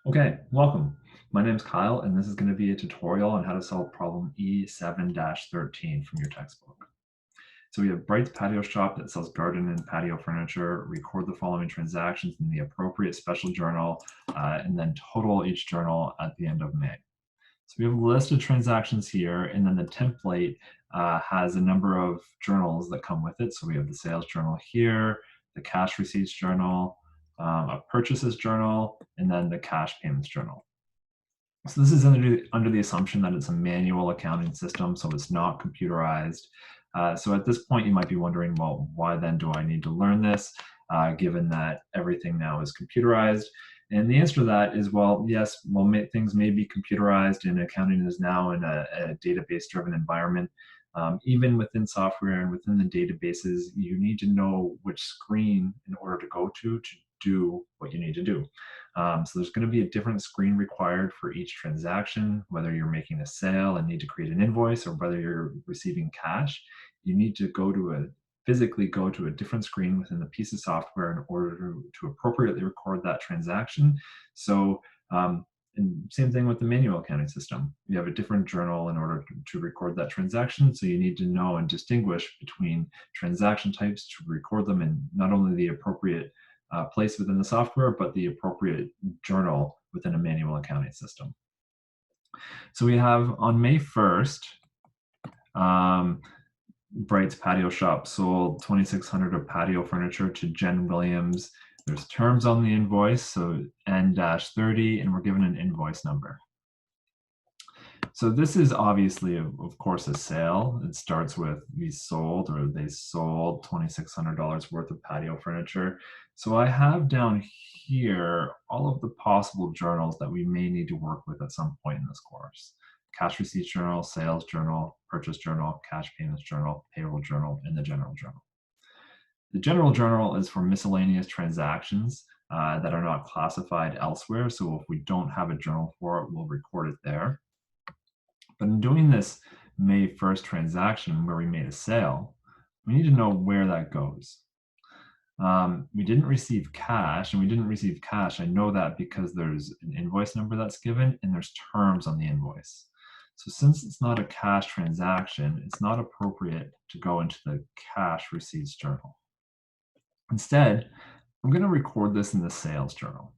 Okay, welcome. My name is Kyle, and this is going to be a tutorial on how to solve problem E7-13 from your textbook. So we have Bright's Patio Shop that sells garden and patio furniture. Record the following transactions in the appropriate special journal, and then total each journal at the end of May. So we have a list of transactions here, and then the template has a number of journals that come with it. So we have the sales journal here, the cash receipts journal, a purchases journal, and then the cash payments journal. So this is under the assumption that it's a manual accounting system, so it's not computerized. So at this point, you might be wondering, well, why then do I need to learn this, given that everything now is computerized? And the answer to that is, well, yes, well, things may be computerized, and accounting is now in a database-driven environment. Even within software and within the databases, you need to know which screen in order to go to do what you need to do. So there's going to be a different screen required for each transaction, whether you're making a sale and need to create an invoice or whether you're receiving cash. You need to physically go to a different screen within the piece of software in order to appropriately record that transaction. So, and same thing with the manual accounting system. You have a different journal in order to record that transaction. So you need to know and distinguish between transaction types to record them in not only the appropriate place within the software, but the appropriate journal within a manual accounting system. So we have on May 1st, Bright's Patio Shop sold 2,600 of patio furniture to Jen Williams. There's terms on the invoice, so N-30, and we're given an invoice number. So this is obviously, of course, a sale. It starts with they sold $2,600 worth of patio furniture. So I have down here all of the possible journals that we may need to work with at some point in this course. Cash receipts journal, sales journal, purchase journal, cash payments journal, payroll journal, and the general journal. The general journal is for miscellaneous transactions that are not classified elsewhere. So if we don't have a journal for it, we'll record it there. But in doing this May 1st transaction where we made a sale, we need to know where that goes. We didn't receive cash, and we didn't receive cash. I know that because there's an invoice number that's given and there's terms on the invoice. So since it's not a cash transaction, it's not appropriate to go into the cash receipts journal. Instead, I'm going to record this in the sales journal.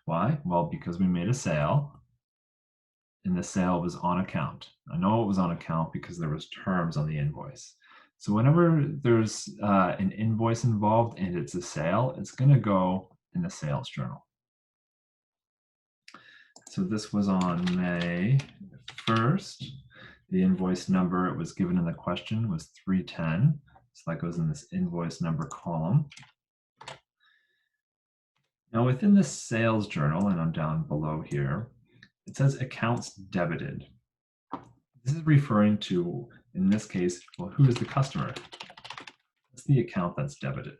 Why? Well, because we made a sale, and the sale was on account. I know it was on account because there was terms on the invoice. So whenever there's an invoice involved and it's a sale, it's going to go in the sales journal. So this was on May 1st. The invoice number it was given in the question was 310. So that goes in this invoice number column. Now within the sales journal, and I'm down below here, it says accounts debited. This is referring to, in this case, well, who is the customer? It's the account that's debited.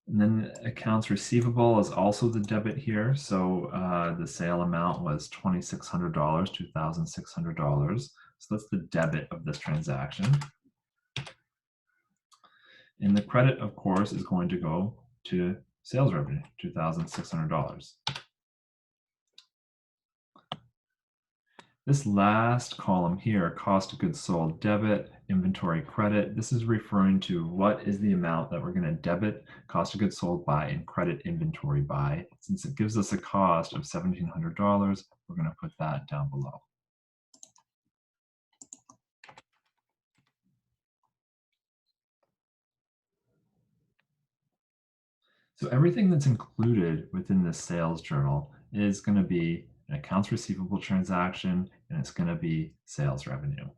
And then accounts receivable is also the debit here. So the sale amount was $2,600, $2,600. So that's the debit of this transaction. And the credit, of course, is going to go to sales revenue, $2,600. This last column here, cost of goods sold debit, inventory credit, this is referring to what is the amount that we're going to debit cost of goods sold by and credit inventory by. Since it gives us a cost of $1,700, we're going to put that down below. So everything that's included within the sales journal is going to be an accounts receivable transaction, and it's going to be sales revenue.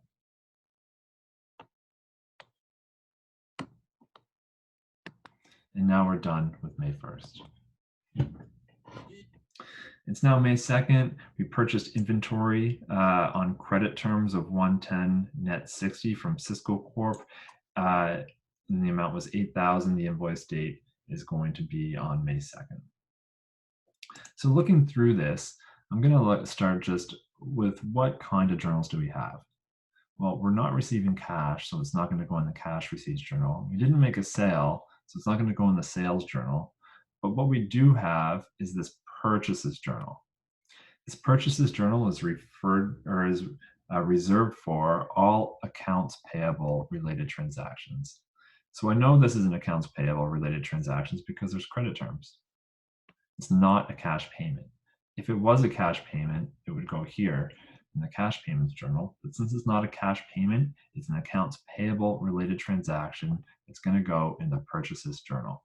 And now we're done with May 1st. It's now May 2nd. We purchased inventory on credit terms of 110 net 60 from Cisco Corp. And the amount was $8,000. The invoice date is going to be on May 2nd. So looking through this, I'm going to start just with what kind of journals do we have? Well, we're not receiving cash, so it's not going to go in the cash receipts journal. We didn't make a sale, so it's not going to go in the sales journal. But what we do have is this purchases journal. This purchases journal is reserved for all accounts payable related transactions. So I know this is an accounts payable related transactions because there's credit terms. It's not a cash payment. If it was a cash payment, it would go here in the cash payments journal. But since it's not a cash payment, it's an accounts payable related transaction. It's going to go in the purchases journal.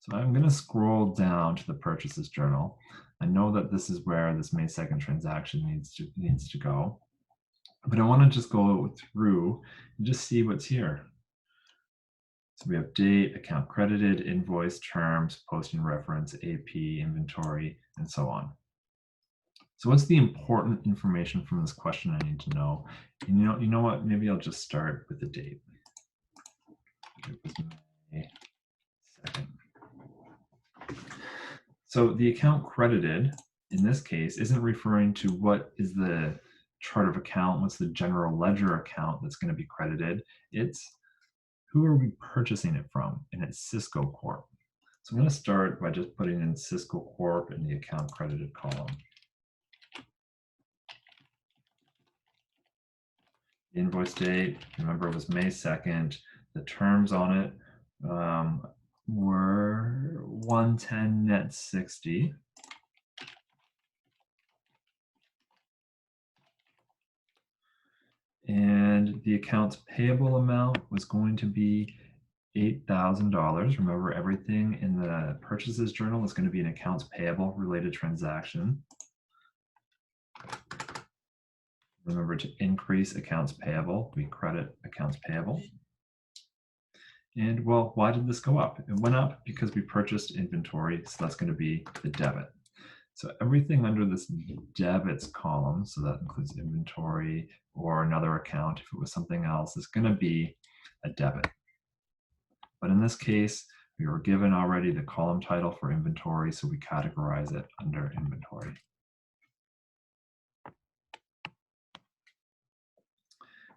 So I'm going to scroll down to the purchases journal. I know that this is where this May 2nd transaction needs to go, but I want to just go through and just see what's here. So we have date, account credited, invoice, terms, posting reference, AP, inventory, and so on. So what's the important information from this question I need to know? And you know what? Maybe I'll just start with the date. It was May 2nd. So the account credited in this case isn't referring to what is the chart of account, what's the general ledger account that's going to be credited. It's who are we purchasing it from, and it's Cisco Corp. So I'm going to start by just putting in Cisco Corp in the account credited column. The invoice date, remember, it was May 2nd. The terms on it were 110 net 60. And the accounts payable amount was going to be $8,000. Remember, everything in the purchases journal is going to be an accounts payable related transaction. Remember to increase accounts payable, we credit accounts payable. And well, why did this go up? It went up because we purchased inventory, so that's going to be the debit. So everything under this debits column, so that includes inventory or another account, if it was something else, is going to be a debit. But in this case, we were given already the column title for inventory, so we categorize it under inventory.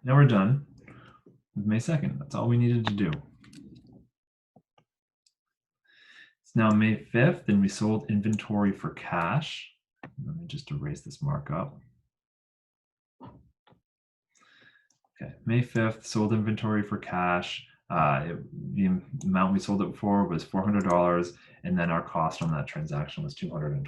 Now we're done with May 2nd. That's all we needed to do. It's now May 5th, and we sold inventory for cash. Let me just erase this markup. Okay, May 5th, sold inventory for cash. The amount we sold it for was $400, and then our cost on that transaction was $220.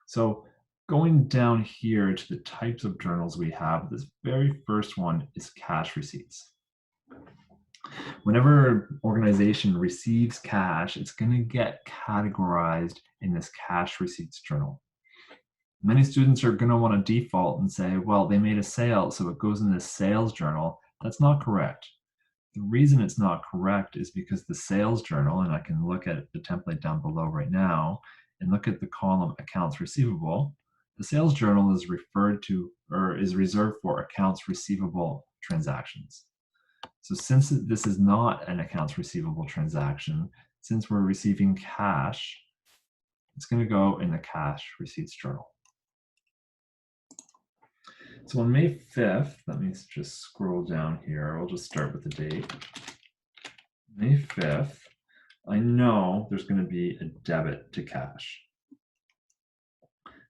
So going down here to the types of journals we have, this very first one is cash receipts. Whenever an organization receives cash, it's going to get categorized in this cash receipts journal. Many students are going to want to default and say, well, they made a sale, so it goes in this sales journal. That's not correct. The reason it's not correct is because the sales journal, and I can look at the template down below right now, and look at the column accounts receivable. The sales journal is referred to or is reserved for accounts receivable transactions. So since this is not an accounts receivable transaction, since we're receiving cash, it's going to go in the cash receipts journal. So on May 5th, let me just scroll down here. I'll just start with the date. May 5th, I know there's going to be a debit to cash.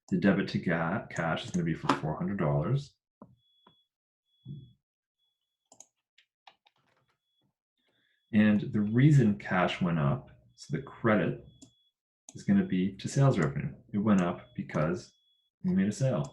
The debit to cash is going to be for $400. And the reason cash went up, so the credit is going to be to sales revenue. It went up because we made a sale.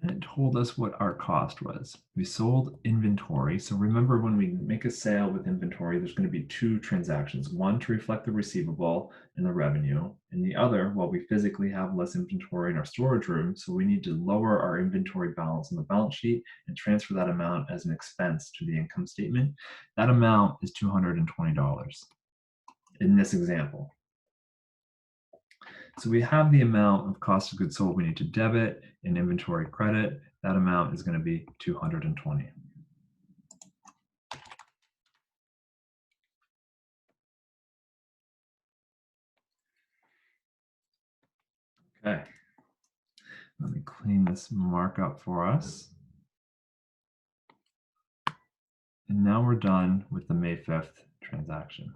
And it told us what our cost was. We sold inventory. So remember, when we make a sale with inventory, there's going to be two transactions, one to reflect the receivable and the revenue, and the other, well, we physically have less inventory in our storage room, so we need to lower our inventory balance on the balance sheet and transfer that amount as an expense to the income statement. That amount is $220 in this example. So we have the amount of cost of goods sold we need to debit and inventory credit. That amount is going to be $220. Okay. Let me clean this markup for us. And now we're done with the May 5th transaction.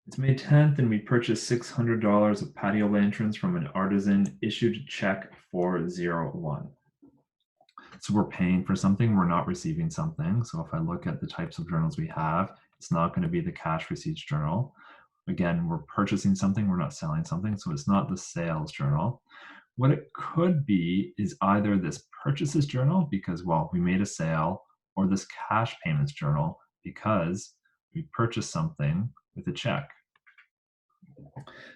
It's May 10th, and we purchased $600 of patio lanterns from an artisan, issued check 401. So we're paying for something, we're not receiving something. So if I look at the types of journals we have, it's not going to be the cash receipts journal. Again, we're purchasing something, we're not selling something, so it's not the sales journal. What it could be is either this purchases journal because, well, we made a sale, or this cash payments journal because we purchased something with a check.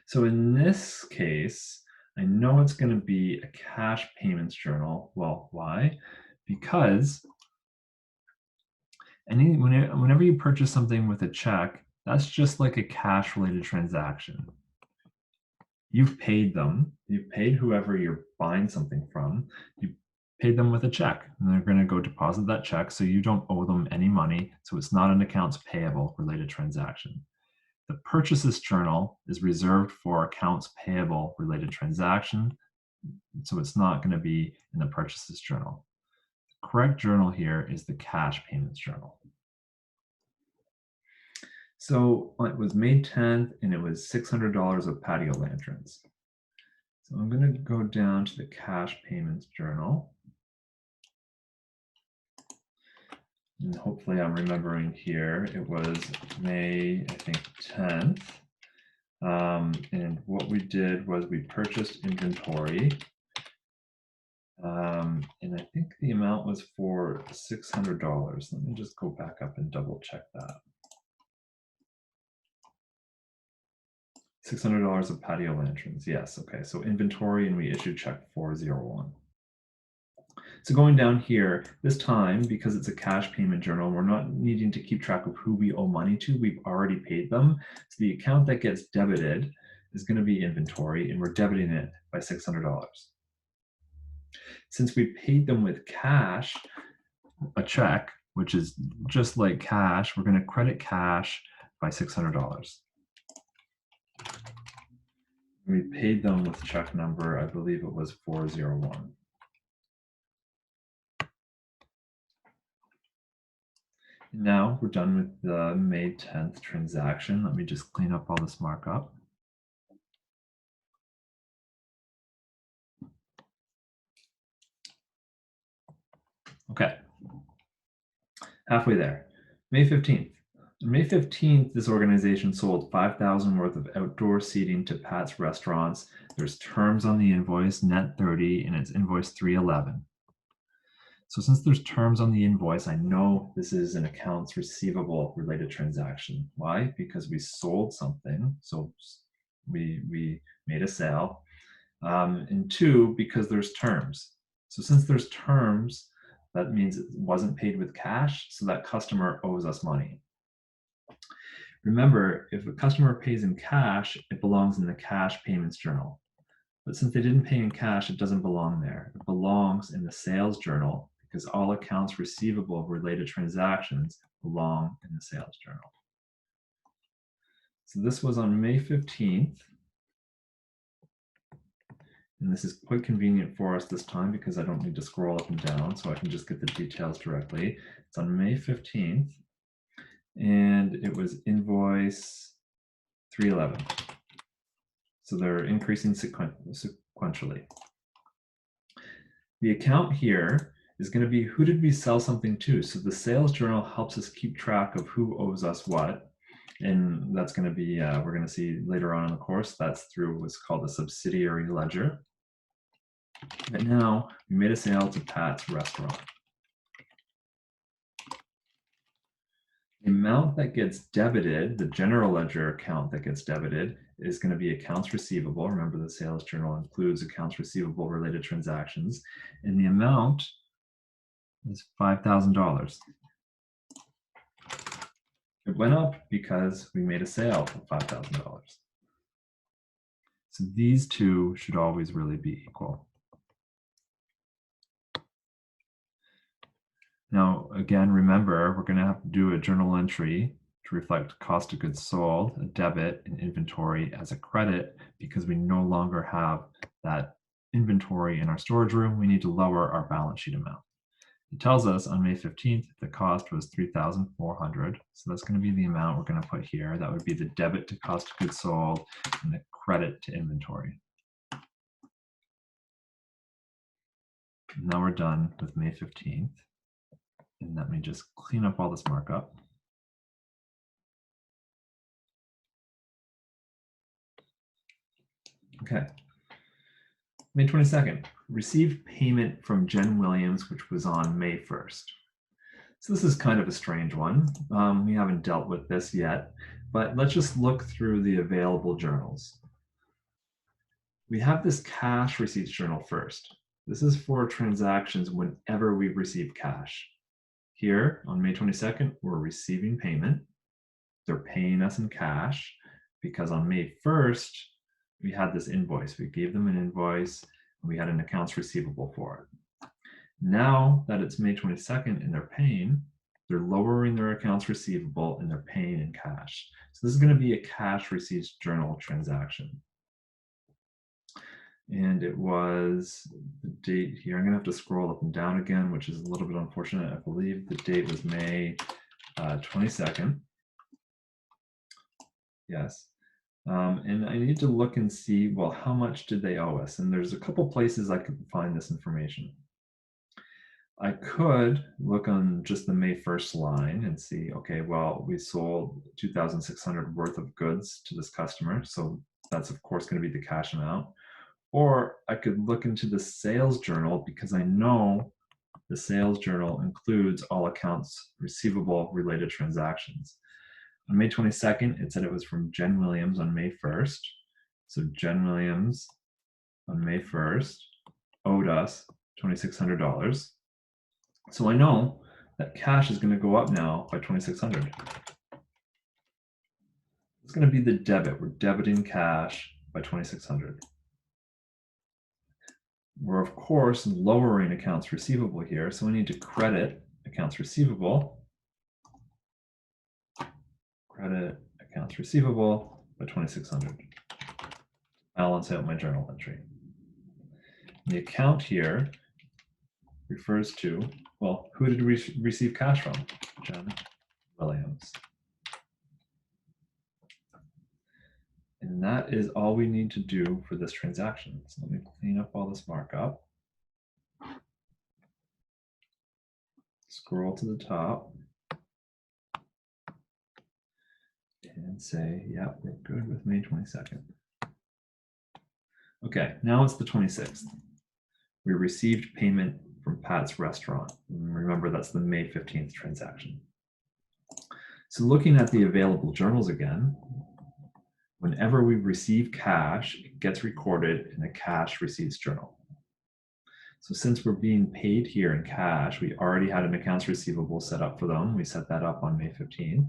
So in this case, I know it's going to be a cash payments journal. Well, why? Because whenever you purchase something with a check, that's just like a cash related transaction. You've paid them, you've paid whoever you're buying something from, you paid them with a check, and they're going to go deposit that check, so you don't owe them any money. So it's not an accounts payable related transaction. The purchases journal is reserved for accounts payable related transaction, so it's not going to be in the purchases journal. The correct journal here is the cash payments journal. So it was May 10th, and it was $600 of patio lanterns. So I'm going to go down to the cash payments journal. And hopefully I'm remembering here, it was May, I think, 10th. And what we did was we purchased inventory. And I think the amount was for $600. Let me just go back up and double check that. $600 of patio lanterns. Yes. Okay. So inventory, and we issued check 401. So going down here, this time, because it's a cash payment journal, we're not needing to keep track of who we owe money to. We've already paid them. So the account that gets debited is going to be inventory, and we're debiting it by $600. Since we paid them with cash, a check, which is just like cash, we're going to credit cash by $600. We paid them with check number, I believe it was 401. Now we're done with the May 10th transaction. Let me just clean up all this markup. Okay, halfway there. May 15th. On May 15th, this organization sold 5,000 worth of outdoor seating to Pat's Restaurants. There's terms on the invoice, net 30, and it's invoice 311. So since there's terms on the invoice, I know this is an accounts receivable related transaction. Why? Because we sold something. So we made a sale. And two, because there's terms. So since there's terms, that means it wasn't paid with cash, so that customer owes us money. Remember, if a customer pays in cash, it belongs in the cash payments journal. But since they didn't pay in cash, it doesn't belong there. It belongs in the sales journal because all accounts receivable related transactions belong in the sales journal. So this was on May 15th. And this is quite convenient for us this time because I don't need to scroll up and down, so I can just get the details directly. It's on May 15th, and it was invoice 311. So they're increasing sequentially. The account here is going to be who did we sell something to? So the sales journal helps us keep track of who owes us what. And that's going to be, we're going to see later on in the course, that's through what's called a subsidiary ledger. But now we made a sale to Pat's Restaurant. The amount that gets debited, the general ledger account that gets debited, is going to be accounts receivable. Remember, the sales journal includes accounts receivable related transactions. And the amount is $5,000. It went up because we made a sale of $5,000. So these two should always really be equal. Now, again, remember, we're going to have to do a journal entry to reflect cost of goods sold, a debit, and inventory as a credit because we no longer have that inventory in our storage room. We need to lower our balance sheet amount. It tells us on May 15th the cost was $3,400. So that's going to be the amount we're going to put here. That would be the debit to cost of goods sold and the credit to inventory. Now we're done with May 15th. And let me just clean up all this markup. Okay. May 22nd, received payment from Jen Williams, which was on May 1st. So this is kind of a strange one. We haven't dealt with this yet, but let's just look through the available journals. We have this cash receipts journal first. This is for transactions whenever we receive cash. Here on May 22nd, we're receiving payment. They're paying us in cash because on May 1st, we had this invoice. We gave them an invoice and we had an accounts receivable for it. Now that it's May 22nd and they're lowering their accounts receivable and they're paying in cash. So this is going to be a cash receipts journal transaction. And it was the date here. I'm going to have to scroll up and down again, which is a little bit unfortunate. I believe the date was May 22nd. Yes. And I need to look and see, well, how much did they owe us? And there's a couple places I could find this information. I could look on just the May 1st line and see, okay, well, we sold 2,600 worth of goods to this customer. So that's of course going to be the cash amount. Or I could look into the sales journal because I know the sales journal includes all accounts receivable related transactions. On May 22nd, it said it was from Jen Williams on May 1st. So Jen Williams on May 1st owed us $2,600. So I know that cash is going to go up now by $2,600. It's going to be the debit. We're debiting cash by $2,600. We're of course lowering accounts receivable here, so we need to credit accounts receivable. Credit accounts receivable by $2,600. Balance out my journal entry. The account here refers to, well, who did we receive cash from? Jen Williams. And that is all we need to do for this transaction. So let me clean up all this markup. Scroll to the top. And say, yeah, we're good with May 22nd. Okay, now it's the 26th. We received payment from Pat's Restaurant. Remember, that's the May 15th transaction. So looking at the available journals again, whenever we receive cash, it gets recorded in a cash receipts journal. So since we're being paid here in cash, we already had an accounts receivable set up for them. We set that up on May 15th.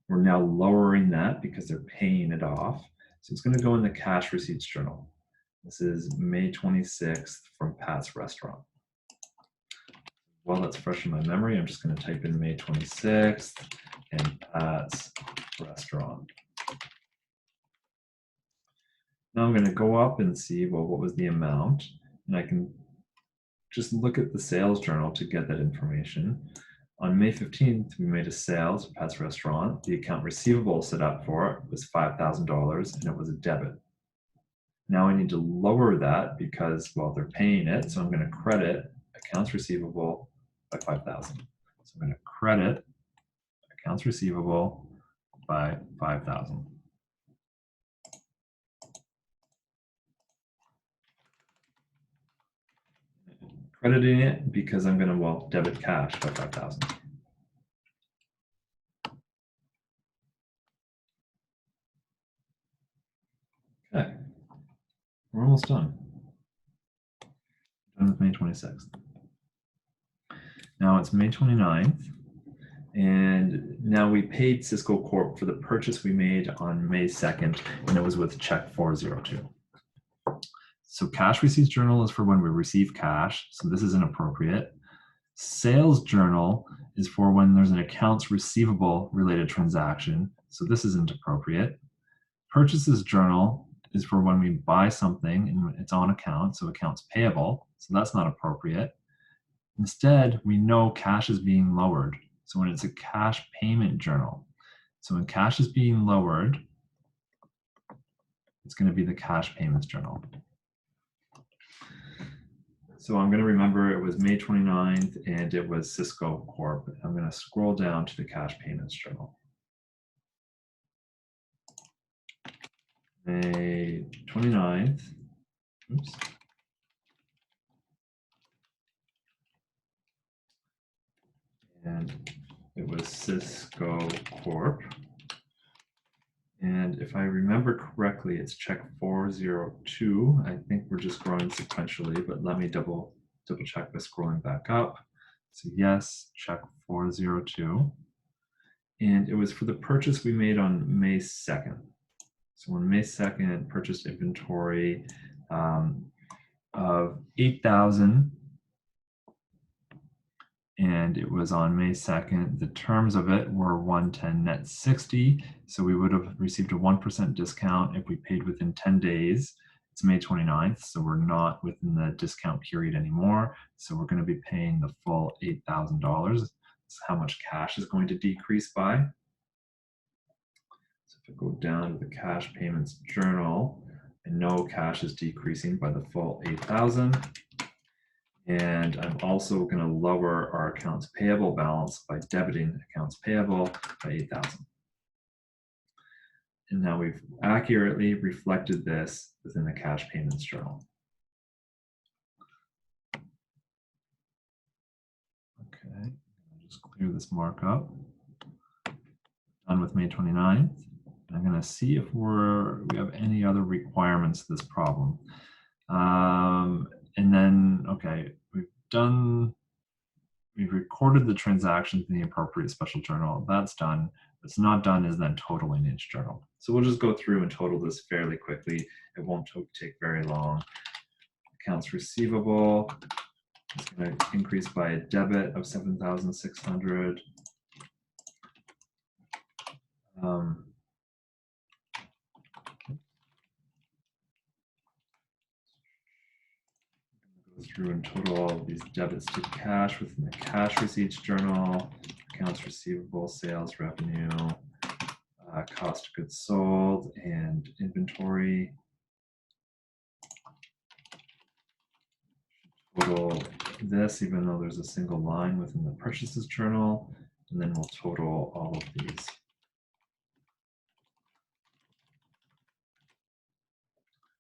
We're now lowering that because they're paying it off. So it's going to go in the cash receipts journal. This is May 26th from Pat's Restaurant. While that's fresh in my memory, I'm just going to type in May 26th and Pat's Restaurant. Now I'm going to go up and see, well, what was the amount? And I can just look at the sales journal to get that information. On May 15th, we made a sale to Pat's Restaurant. The account receivable set up for it was $5,000 and it was a debit. Now I need to lower that because, well, they're paying it. So I'm going to credit accounts receivable by $5,000. So I'm going to credit accounts receivable by $5,000. Crediting it because I'm going to, well, debit cash by $5,000. Okay, we're almost done. Done with May 26th. Now it's May 29th, and now we paid Cisco Corp for the purchase we made on May 2nd, and it was with check 402. So cash receipts journal is for when we receive cash, so this is inappropriate. Sales journal is for when there's an accounts receivable related transaction, so this isn't appropriate. Purchases journal is for when we buy something and it's on account, so accounts payable, so that's not appropriate. Instead, we know cash is being lowered. So when it's a cash payment journal, so when cash is being lowered, it's going to be the cash payments journal. So I'm going to remember it was May 29th and it was Cisco Corp. I'm going to scroll down to the cash payments journal. May 29th. Oops. And it was Cisco Corp. And if I remember correctly, it's check 402. I think we're just growing sequentially, but let me double check by scrolling back up. So yes, check 402. And it was for the purchase we made on May 2nd. So on May 2nd, purchased inventory of 8,000. And it was on May 2nd. The terms of it were 110 net 60. So we would have received a 1% discount if we paid within 10 days. It's May 29th, so we're not within the discount period anymore. So we're going to be paying the full $8,000. That's how much cash is going to decrease by. So if I go down to the cash payments journal, I know cash is decreasing by the full 8,000. And I'm also going to lower our accounts payable balance by debiting accounts payable by 8,000. And now we've accurately reflected this within the cash payments journal. Okay, I'll just clear this markup. Done with May 29th. I'm going to see if we have any other requirements to this problem. And then, okay, we've recorded the transactions in the appropriate special journal. That's done. What's not done is then totaling each journal. So we'll just go through and total this fairly quickly. It won't take very long. Accounts receivable is going to increase by a debit of 7,600. Through and total all of these debits to cash within the cash receipts journal, accounts receivable, sales revenue, cost of goods sold, and inventory. Total this, even though there's a single line within the purchases journal, and then we'll total all of these.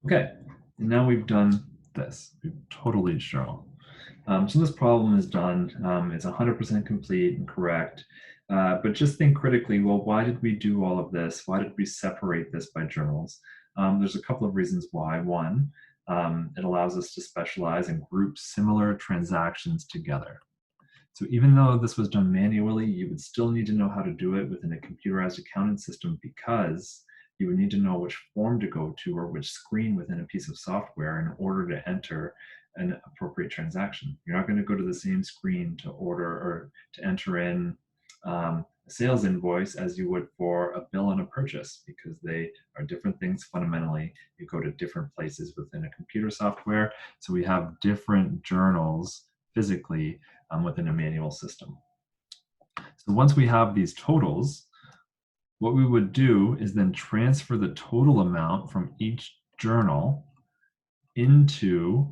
Okay, and now we've done this. We've totaled each journal. So this problem is done. It's 100% complete and correct. But just think critically, well, why did we do all of this? Why did we separate this by journals? There's a couple of reasons why. One, it allows us to specialize and group similar transactions together. So even though this was done manually, you would still need to know how to do it within a computerized accounting system, because you would need to know which form to go to or which screen within a piece of software in order to enter an appropriate transaction. You're not going to go to the same screen to order or to enter in a sales invoice as you would for a bill and a purchase, because they are different things fundamentally. You go to different places within a computer software. So we have different journals physically within a manual system. So once we have these totals, what we would do is then transfer the total amount from each journal into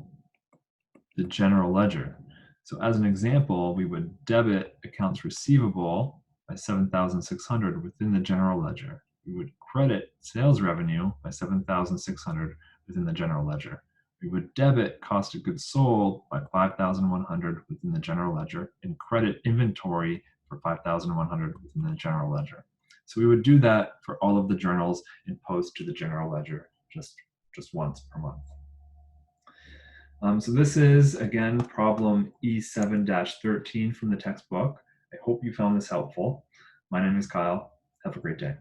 the general ledger. So as an example, we would debit accounts receivable by 7,600 within the general ledger. We would credit sales revenue by 7,600 within the general ledger. We would debit cost of goods sold by 5,100 within the general ledger, and credit inventory for 5,100 within the general ledger. So we would do that for all of the journals and post to the general ledger just once per month. So this is, again, problem E7-13 from the textbook. I hope you found this helpful. My name is Kyle. Have a great day.